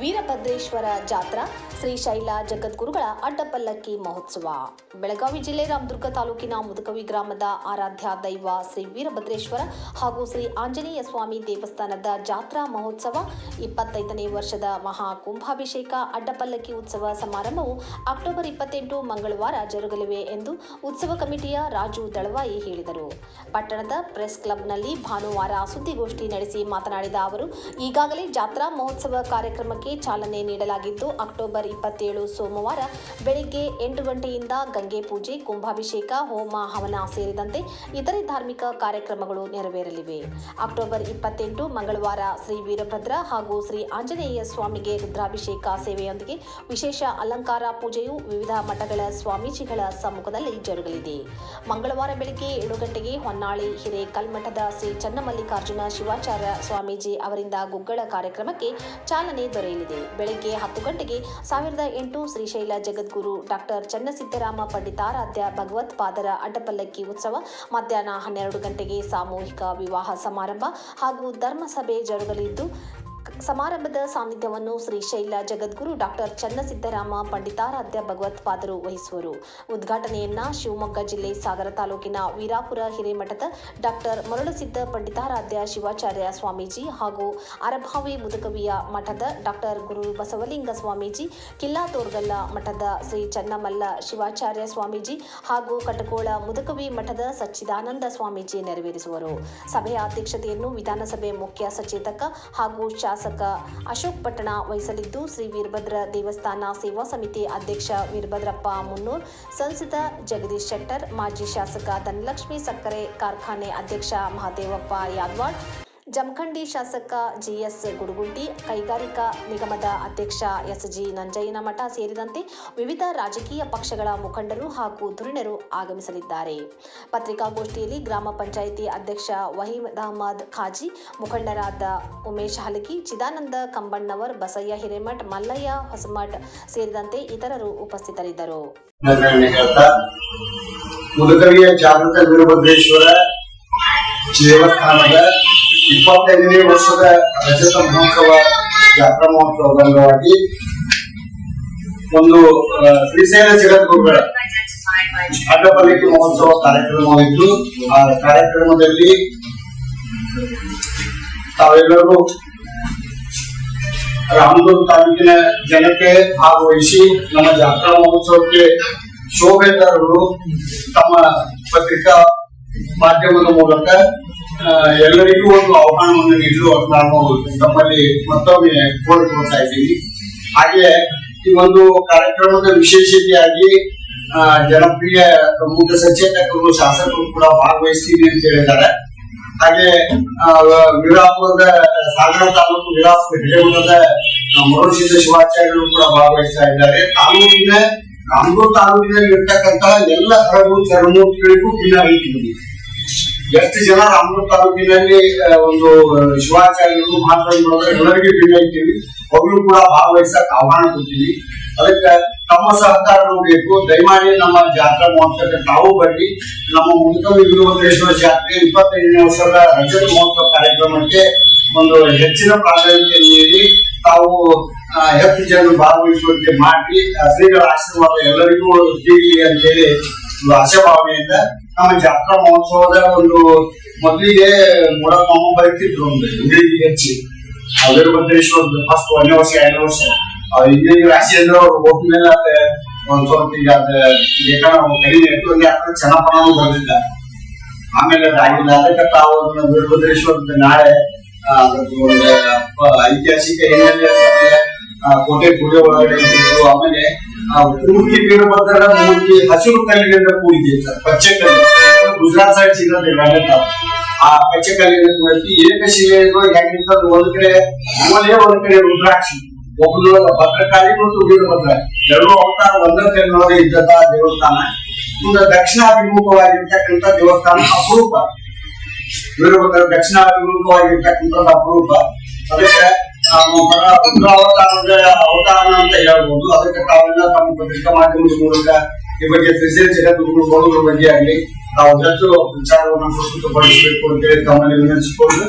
ವೀರಭದ್ರೇಶ್ವರ ಜಾತ್ರಾ ಶ್ರೀಶೈಲ ಜಗದ್ಗುರುಗಳ ಅಡ್ಡಪಲ್ಲಕ್ಕಿ ಮಹೋತ್ಸವ. ಬೆಳಗಾವಿ ಜಿಲ್ಲೆ ರಾಮದುರ್ಗ ತಾಲೂಕಿನ ಮುದಕವಿ ಗ್ರಾಮದ ಆರಾಧ್ಯ ದೈವ ಶ್ರೀ ವೀರಭದ್ರೇಶ್ವರ ಹಾಗೂ ಶ್ರೀ ಆಂಜನೇಯ ಸ್ವಾಮಿ ದೇವಸ್ಥಾನದ ಜಾತ್ರಾ ಮಹೋತ್ಸವ 25ನೇ ವರ್ಷದ ಮಹಾ ಕುಂಭಾಭಿಷೇಕ ಅಡ್ಡಪಲ್ಲಕ್ಕಿ ಉತ್ಸವ ಸಮಾರಂಭವು ಅಕ್ಟೋಬರ್ 28 ಮಂಗಳವಾರ ಜರುಗಲಿವೆ ಎಂದು ಉತ್ಸವ ಕಮಿಟಿಯ ರಾಜು ದಳವಾಯಿ ಹೇಳಿದರು. ಪಟ್ಟಣದ ಪ್ರೆಸ್ ಕ್ಲಬ್ನಲ್ಲಿ ಭಾನುವಾರ ಸುದ್ದಿಗೋಷ್ಠಿ ನಡೆಸಿ ಮಾತನಾಡಿದ ಅವರು, ಈಗಾಗಲೇ ಜಾತ್ರಾ ಮಹೋತ್ಸವ ಕಾರ್ಯಕ್ರಮಕ್ಕೆ ಚಾಲನೆ ನೀಡಲಾಗಿದ್ದು, ಅಕ್ಟೋಬರ್ 27 ಸೋಮವಾರ ಬೆಳಿಗ್ಗೆ 8 ಗಂಟೆಯಿಂದ ಗಂಗೆ ಪೂಜೆ, ಕುಂಭಾಭಿಷೇಕ, ಹೋಮ ಹವನ ಸೇರಿದಂತೆ ಇತರೆ ಧಾರ್ಮಿಕ ಕಾರ್ಯಕ್ರಮಗಳು ನೆರವೇರಲಿವೆ. ಅಕ್ಟೋಬರ್ 28 ಮಂಗಳವಾರ ಶ್ರೀ ವೀರಭದ್ರ ಹಾಗೂ ಶ್ರೀ ಆಂಜನೇಯ ಸ್ವಾಮಿಗೆ ರುದ್ರಾಭಿಷೇಕ ಸೇವೆಯೊಂದಿಗೆ ವಿಶೇಷ ಅಲಂಕಾರ ಪೂಜೆಯು ವಿವಿಧ ಮಠಗಳ ಸ್ವಾಮೀಜಿಗಳ ಸಮ್ಮುಖದಲ್ಲಿ ಜರುಗಲಿದೆ. ಮಂಗಳವಾರ ಬೆಳಿಗ್ಗೆ 7 ಗಂಟೆಗೆ ಹೊನ್ನಾಳಿ ಹಿರೇಕಲ್ಮಠದ ಶ್ರೀ ಚನ್ನಮಲ್ಲಿಕಾರ್ಜುನ ಶಿವಾಚಾರ್ಯ ಸ್ವಾಮೀಜಿ ಅವರಿಂದ ಗುಗ್ಗಳ ಕಾರ್ಯಕ್ರಮಕ್ಕೆ ಚಾಲನೆ ದೊರೆಯಲಿದೆ. ಬೆಳಗ್ಗೆ 10 ಗಂಟೆಗೆ 1008 ಶ್ರೀಶೈಲ ಜಗದ್ಗುರು ಡಾಕ್ಟರ್ ಚನ್ನಸಿದ್ದರಾಮ ಪಂಡಿತಾರಾಧ್ಯ ಭಗವತ್ಪಾದರ ಅಡ್ಡಪಲ್ಲಕ್ಕಿ ಉತ್ಸವ, ಮಧ್ಯಾಹ್ನ 12 ಗಂಟೆಗೆ ಸಾಮೂಹಿಕ ವಿವಾಹ ಸಮಾರಂಭ ಹಾಗೂ ಧರ್ಮಸಭೆ ಜರುಗಲಿದ್ದು, ಸಮಾರಂಭದ ಸಾನ್ನಿಧ್ಯವನ್ನು ಶ್ರೀಶೈಲ ಜಗದ್ಗುರು ಡಾಕ್ಟರ್ ಚನ್ನಸಿದ್ದರಾಮ ಪಂಡಿತಾರಾಧ್ಯ ಭಗವತ್ಪಾದರು ವಹಿಸುವರು. ಉದ್ಘಾಟನೆಯನ್ನ ಶಿವಮೊಗ್ಗ ಜಿಲ್ಲೆ ಸಾಗರ ತಾಲೂಕಿನ ವೀರಾಪುರ ಹಿರೇಮಠದ ಡಾಕ್ಟರ್ ಮರುಳಸಿದ್ದ ಪಂಡಿತಾರಾಧ್ಯ ಶಿವಾಚಾರ್ಯ ಸ್ವಾಮೀಜಿ ಹಾಗೂ ಅರಭಾವಿ ಮುದಕವಿಯ ಮಠದ ಡಾಕ್ಟರ್ ಗುರು ಬಸವಲಿಂಗ ಸ್ವಾಮೀಜಿ, ಕಿಲ್ಲಾತೋರ್ಗಲ್ಲ ಮಠದ ಶ್ರೀ ಚನ್ನಮಲ್ಲ ಶಿವಾಚಾರ್ಯ ಸ್ವಾಮೀಜಿ ಹಾಗೂ ಕಟಕೋಳ ಮುದಕವಿ ಮಠದ ಸಚ್ಚಿದಾನಂದ ಸ್ವಾಮೀಜಿ ನೆರವೇರಿಸುವರು. ಸಭೆಯ ಅಧ್ಯಕ್ಷತೆಯನ್ನು ವಿಧಾನಸಭೆ ಮುಖ್ಯ ಸಚೇತಕ ಹಾಗೂ ಶಾಸಕ ಅಶೋಕ್ ಪಟ್ಟಣ ವಹಿಸಲಿದ್ದು, ಶ್ರೀ ವೀರಭದ್ರ ದೇವಸ್ಥಾನ ಸೇವಾ ಸಮಿತಿ ಅಧ್ಯಕ್ಷ ವೀರಭದ್ರಪ್ಪ ಮುನ್ನೂರ್, ಸಂಸದ ಜಗದೀಶ್ ಶೆಟ್ಟರ್, ಮಾಜಿ ಶಾಸಕ ಧನಲಕ್ಷ್ಮಿ ಸಕ್ಕರೆ ಕಾರ್ಖಾನೆ ಅಧ್ಯಕ್ಷ ಮಹಾದೇವಪ್ಪ ಯಾದವಾಡ್, ಜಮಖಂಡಿ ಶಾಸಕ ಜಿಎಸ್ ಗುಡುಗುಂಟಿ, ಕೈಗಾರಿಕಾ ನಿಗಮದ ಅಧ್ಯಕ್ಷ ಎಸ್ಜಿ ನಂಜಯ್ಯನಮಠ ಸೇರಿದಂತೆ ವಿವಿಧ ರಾಜಕೀಯ ಪಕ್ಷಗಳ ಮುಖಂಡರು ಹಾಗೂ ಧುರೀಣರು ಆಗಮಿಸಲಿದ್ದಾರೆ. ಪತ್ರಿಕಾಗೋಷ್ಠಿಯಲ್ಲಿ ಗ್ರಾಮ ಪಂಚಾಯಿತಿ ಅಧ್ಯಕ್ಷ ವಹೀದ್ ಅಹಮದ್ ಖಾಜಿ, ಮುಖಂಡರಾದ ಉಮೇಶ್ ಹಲಗಿ, ಚಿದಾನಂದ ಕಂಬಣ್ಣವರ್, ಬಸಯ್ಯ ಹಿರೇಮಠ್, ಮಲ್ಲಯ್ಯ ಹೊಸಮಠ್ ಸೇರಿದಂತೆ ಇತರರು ಉಪಸ್ಥಿತರಿದ್ದರು. ಮುದಕವಿಯ ಜಾಗೃತ ವೀರಭದ್ರೇಶ್ವರ ದೇವಸ್ಥಾನದ 25ನೇ ವರ್ಷದ ರಜತ ಮಹೋತ್ಸವ ಜಾತ್ರಾ ಮಹೋತ್ಸವದ ಅಂಗವಾಗಿ ಒಂದು ಶ್ರೀಶೈಲ ಜಗದ್ಗುರುಗಳ ಅಡ್ಡಪಲ್ಲಕ್ಕಿ ಮಹೋತ್ಸವ ಕಾರ್ಯಕ್ರಮವಿದ್ದು, ಆ ಕಾರ್ಯಕ್ರಮದಲ್ಲಿ ತಾವೆಲ್ಲರೂ ರಾಮದುರ್ಗ ತಾಲೂಕಿನ ಜನತೆ ಭಾಗವಹಿಸಿ ನಮ್ಮ ಜಾತ್ರಾ ಮಹೋತ್ಸವಕ್ಕೆ ಶೋಭೆ ತರಲು ತಮ್ಮ ಪತ್ರಿಕಾ ಮಾಧ್ಯಮದ ಮೂಲಕ ಎಲ್ಲರಿಗೂ ಒಂದು ಆಹ್ವಾನವನ್ನು ನೀಡಲು ನಾನು ತಮ್ಮಲ್ಲಿ ಮತ್ತೊಮ್ಮೆ ಕೋರಿಕೊಳ್ತಾ ಇದ್ದೀನಿ. ಹಾಗೆ ಈ ಒಂದು ಕಾರ್ಯಕ್ರಮದ ವಿಶೇಷತೆಯಾಗಿ ಜನಪ್ರಿಯ ಪ್ರಮುಖ ಸಚೇತಕರು, ಶಾಸಕರು ಕೂಡ ಭಾಗವಹಿಸ್ತೀವಿ ಅಂತ ಹೇಳಿದ್ದಾರೆ. ಹಾಗೆ ವೀರಾಪುರದ ಸಾಗರ ತಾಲೂಕು ವೀರಾಪುರ ಹಿರೇಮಠದ ಮರುಳಸಿದ್ದ ಶಿವಾಚಾರ್ಯರು ಕೂಡ ಭಾಗವಹಿಸ್ತಾ ಇದ್ದಾರೆ. ರಾಮದುರ್ಗ ತಾಲೂಕಿನಲ್ಲಿ ಇರ್ತಕ್ಕಂತ ಎಲ್ಲ ಧರ್ಮಮೂರ್ತಿಗಳಿಗೂ ಭಿನ್ನ ಎಷ್ಟು ಜನ ರಾಮದುರ್ಗ ತಾಲೂಕಿನಲ್ಲಿ ಒಂದು ಶಿವಾಚಾರ್ಯರು ಮಾತಾಡೋದ್ರೆ ಎಲ್ಲರಿಗೂ ಭಿನ್ನ ಇದ್ದೀವಿ. ಅವ್ರು ಕೂಡ ಭಾಗವಹಿಸಕ್ ಆಹ್ವಾನ ಕೊಡ್ತೀವಿ. ಅದಕ್ಕೆ ತಮ್ಮ ಸಹಕಾರ ಬೇಕು. ದಯಮಾಡಿ ನಮ್ಮ ಜಾತ್ರಾ ಮಹೋತ್ಸವಕ್ಕೆ ತಾವು ಬನ್ನಿ. ನಮ್ಮ ಮುದಕವಿ ವೀರಭದ್ರೇಶ್ವರ ಜಾತ್ರೆ 25ನೇ ವರ್ಷದ ರಜತ ಮಹೋತ್ಸವ ಕಾರ್ಯಕ್ರಮಕ್ಕೆ ಒಂದು ಹೆಚ್ಚಿನ ಪ್ರಾಧಾನ್ಯತೆ ನೀಡಿ ತಾವು ಹೆಚ್ಚು ಜನರು ಭಾಗವಹಿಸುವಂತೆ ಮಾಡಿ ಶ್ರೀಗಳ ಆಶೀರ್ವಾದ ಎಲ್ಲರಿಗೂ ಸಿಗಲಿ ಅಂತ ಹೇಳಿ ಒಂದು ಆಶಾಭಾವನೆಯಿಂದ ನಮ್ಮ ಜಾತ್ರಾ ಮಹೋತ್ಸವದ ಒಂದು ಮೊದಲಿಗೆ ಮೂಡಮ್ಮ ಬರೀತಿದ್ರು ಒಂದು ಇಂಗ್ಲಿಷ್ ಹೆಚ್ಚಿ ವೀರಭದ್ರೇಶ್ವರ ಫಸ್ಟ್ 1ನೇ ವರ್ಷ 2ನೇ ವರ್ಷ ಇಂಗ್ಲಿಷ್ ರಾಶಿ ಅಂದ್ರೆ ಅವ್ರು ಹೋದ್ಮೇಲೆ ಒಂದ್ ಸ್ವಲ್ಪ ಈಗ ಕಡಿಮೆ ಇತ್ತು, ಚೆನ್ನಾಗಿ ಬರಲಿಲ್ಲ. ಆಮೇಲೆ ಅದಾಗಿಲ್ಲ. ಅದಕ್ಕೆ ತಾವು ವೀರಭದ್ರೇಶ್ವರದ ನಾಳೆ ಐತಿಹಾಸಿಕ ಹಿನ್ನೆಲೆ ಕೋಟೆ ಗುಡಿ ಒಳಗಡೆ ಇದ್ದು, ಆಮೇಲೆ ಮೂರ್ತಿ ವೀರಭದ್ರ ಮೂರ್ತಿ ಹಸಿರು ಕಲ್ಲಿನಿಂದ ಕೂಡಿದೆ ಸರ್. ಪಚ್ಚೆ ಕಲ್ಲು ಗುಜರಾತ್ ಸೈಡ್ ಸಿಗೋದಿಲ್ಲ. ಆ ಪಚ್ಚೆ ಕಲ್ಲಿನ ಕೂಡಿ ಏಕಶಿಲೆ ಹೆಂಗಿರ್ತದೆ, ಒಂದ್ ಕಡೆ ಮೂಲೆ, ಒಂದ್ ಕಡೆ ರುದ್ರಾಕ್ಷಿ, ಒಬ್ಬರು ಭದ್ರಕಾಳಿ ಮತ್ತು ವೀರಭದ್ರ ಎರಡು ಅವತಾರ ಒಂದೊಂದೇ ಇದ್ದಂತ ದೇವಸ್ಥಾನ. ಇನ್ನು ದಕ್ಷಿಣಾಭಿಮುಖವಾಗಿರ್ತಕ್ಕಂಥ ದೇವಸ್ಥಾನ ಅಪರೂಪ. ವೀರಭದ್ರ ದಕ್ಷಿಣಾಭಿಮುಖವಾಗಿರ್ತಕ್ಕಂಥದ್ದು ಅಪರೂಪ. ಅದಕ್ಕೆ ಅವತಾರ ಅಂತ ಹೇಳ್ಬೋದು. ಅದಕ್ಕೆ ತಾವೆಲ್ಲ ತಮ್ಮ ಪತ್ರಿಕಾ ಮಾಧ್ಯಮದ ಮೂಲಕ ಈ ಬಗ್ಗೆ ಶ್ರೀಶೈಲ ಜಗದ್ಗುರು ಬರೋದ್ರ ಬಗ್ಗೆ ಆಗಲಿ ತಾವು ಹೆಚ್ಚು ವಿಚಾರವನ್ನು ಪ್ರಸ್ತುತಪಡಿಸಬೇಕು ಅಂತ ಹೇಳಿ ತಮ್ಮಲ್ಲಿ ವಿನಂತಿಸಿಕೊಂಡು